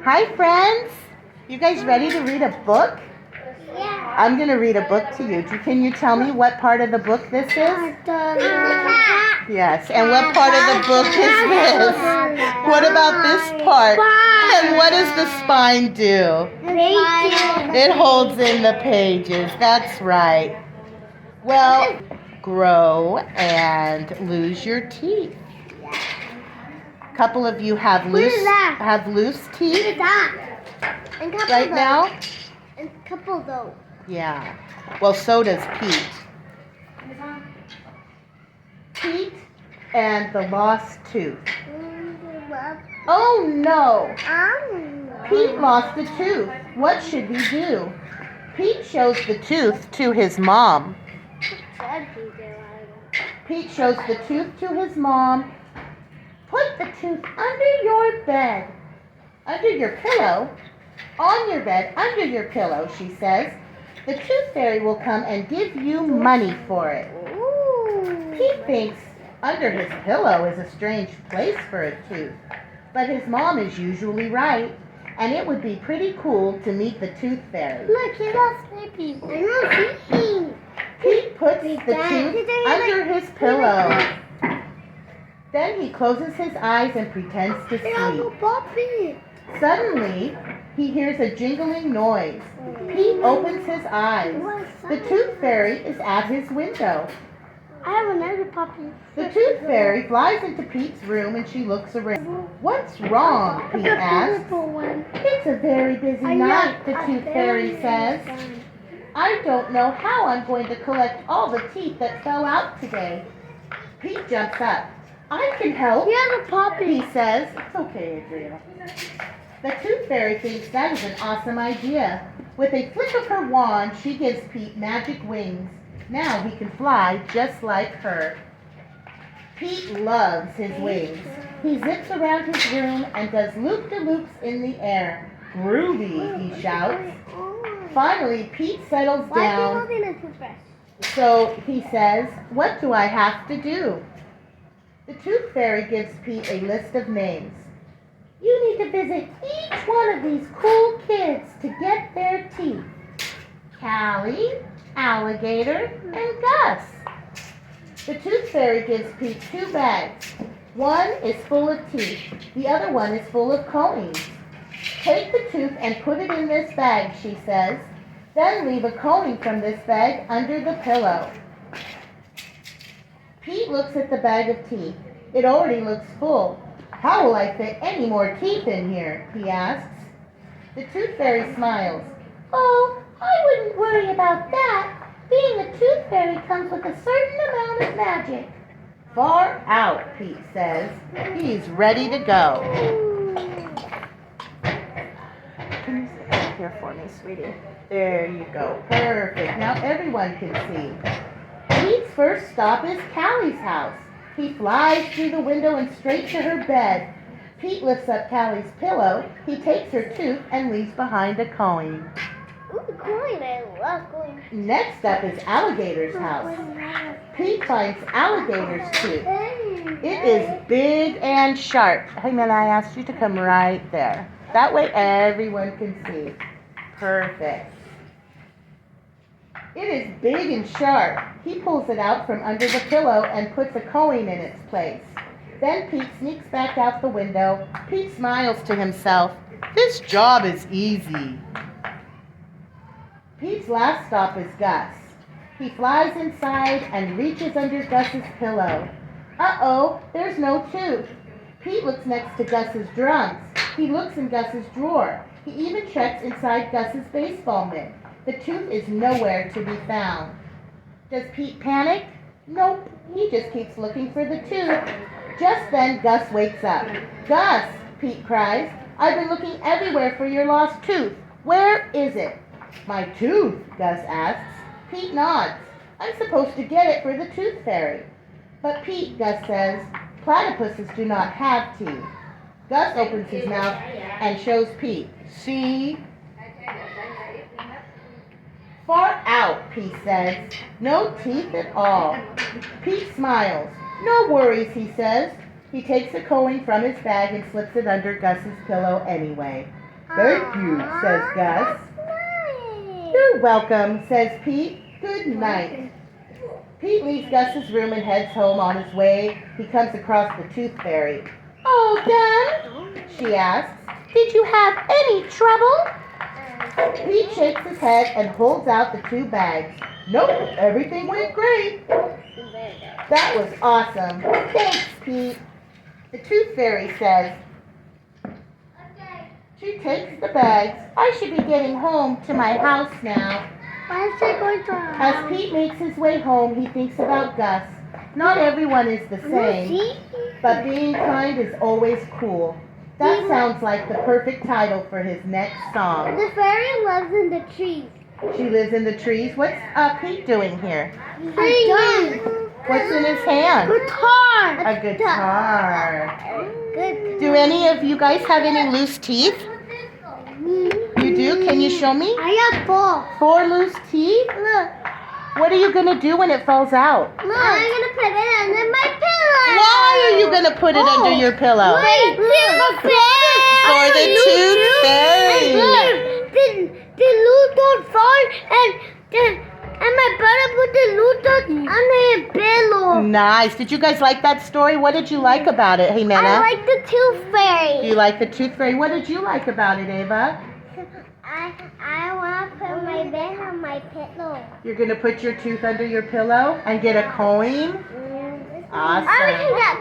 Hi, friends. You guys ready to read a book? Yeah. I'm going to read a book to you. Can you tell me what part of the book this is? Yes. And what part of the book is this? What about this part? And what does the spine do? It holds in the pages. That's right. Well, grow and lose your teeth. A couple of you have loose teeth right now. And couple though. Yeah. Well, so does Pete. Pete and the lost tooth. Oh no! Pete lost a tooth. What should he do? Pete shows the tooth to his mom. Pete shows the tooth to his mom. Put the tooth under your bed. Under your pillow. On your bed, under your pillow, she says. The tooth fairy will come and give you money for it. Pete thinks under his pillow is a strange place for a tooth. But his mom is usually right. And it would be pretty cool to meet the tooth fairy. Look, he's not sleeping. I'm not sleeping. Pete puts the tooth under his pillow. Then he closes his eyes and pretends to sleep. Suddenly, he hears a jingling noise. Pete opens his eyes. The tooth fairy is at his window. I have another puppy. The tooth fairy flies into Pete's room and she looks around. What's wrong? Pete asks. It's a very busy night, the tooth fairy says. I don't know how I'm going to collect all the teeth that fell out today. Pete jumps up. I can help. He has a puppy. He says. It's okay, Adriel. The tooth fairy thinks that is an awesome idea. With a flick of her wand, she gives Pete magic wings. Now he can fly just like her. Pete loves his wings. He zips around his room and does loop-de-loops in the air. Groovy, he shouts. Finally, Pete settles down. Why are you holding a toothbrush? So he says, what do I have to do? The tooth fairy gives Pete a list of names. You need to visit each one of these cool kids to get their teeth. Callie, Alligator, and Gus. The tooth fairy gives Pete 2 bags. One is full of teeth. The other one is full of coins. Take the tooth and put it in this bag, she says. Then leave a coin from this bag under the pillow. Pete looks at the bag of teeth. It already looks full. How will I fit any more teeth in here? He asks. The tooth fairy smiles. Oh, I wouldn't worry about that. Being a tooth fairy comes with a certain amount of magic. Far out, Pete says. He's ready to go. Can you sit up here for me, sweetie? There you go. Perfect. Now everyone can see. Pete's first stop is Callie's house. He flies through the window and straight to her bed. Pete lifts up Callie's pillow. He takes her tooth and leaves behind a coin. Ooh, coin. I love coins. Next up is Alligator's house. Pete finds Alligator's tooth. It is big and sharp. Hey, man, I asked you to come right there. That way everyone can see. Perfect. It is big and sharp. He pulls it out from under the pillow and puts a coin in its place. Then Pete sneaks back out the window. Pete smiles to himself. This job is easy. Pete's last stop is Gus. He flies inside and reaches under Gus's pillow. Uh-oh, there's no tooth. Pete looks next to Gus's drums. He looks in Gus's drawer. He even checks inside Gus's baseball mitt. The tooth is nowhere to be found. Does Pete panic? Nope, he just keeps looking for the tooth. Just then, Gus wakes up. Gus, Pete cries, I've been looking everywhere for your lost tooth. Where is it? My tooth, Gus asks. Pete nods. I'm supposed to get it for the tooth fairy. But Pete, Gus says, platypuses do not have teeth. Gus opens his mouth and shows Pete. See? Far out, Pete says. No teeth at all. Pete smiles. No worries, he says. He takes a coin from his bag and slips it under Gus's pillow anyway. Thank you, says Gus. You're welcome, says Pete. Good night. Pete leaves Gus's room and heads home. On his way, he comes across the Tooth Fairy. "All done?" she asks. "Did you have any trouble?" Pete shakes his head and holds out the 2 bags. "Nope, everything went great." "That was awesome. Thanks, Pete." The Tooth Fairy says. She takes the bags. "I should be getting home to my house now." Why is she going to our As house? Pete makes his way home, he thinks about Gus. Not everyone is the same, See? but being kind is always cool. That sounds like the perfect title for his next song. The fairy lives in the trees. She lives in the trees. What's Pete doing here? Singing. What's in his hand? Guitar. A guitar. Good. Do any of you guys have any loose teeth? You do? Can you show me? I have 4. 4 loose teeth? Look. What are you going to do when it falls out? Look. I'm gonna put it under my pillow. Why are you going to put it under your pillow? Wait, For the Tooth Fairy. The loot don't fall and my brother put the loot under his pillow. Nice. Did you guys like that story? What did you like about it? Hey, Nana. I like the Tooth Fairy. You like the Tooth Fairy? What did you like about it, Ava? I want to put my bed on my pillow. You're going to put your tooth under your pillow and get a coin? Awesome. I can get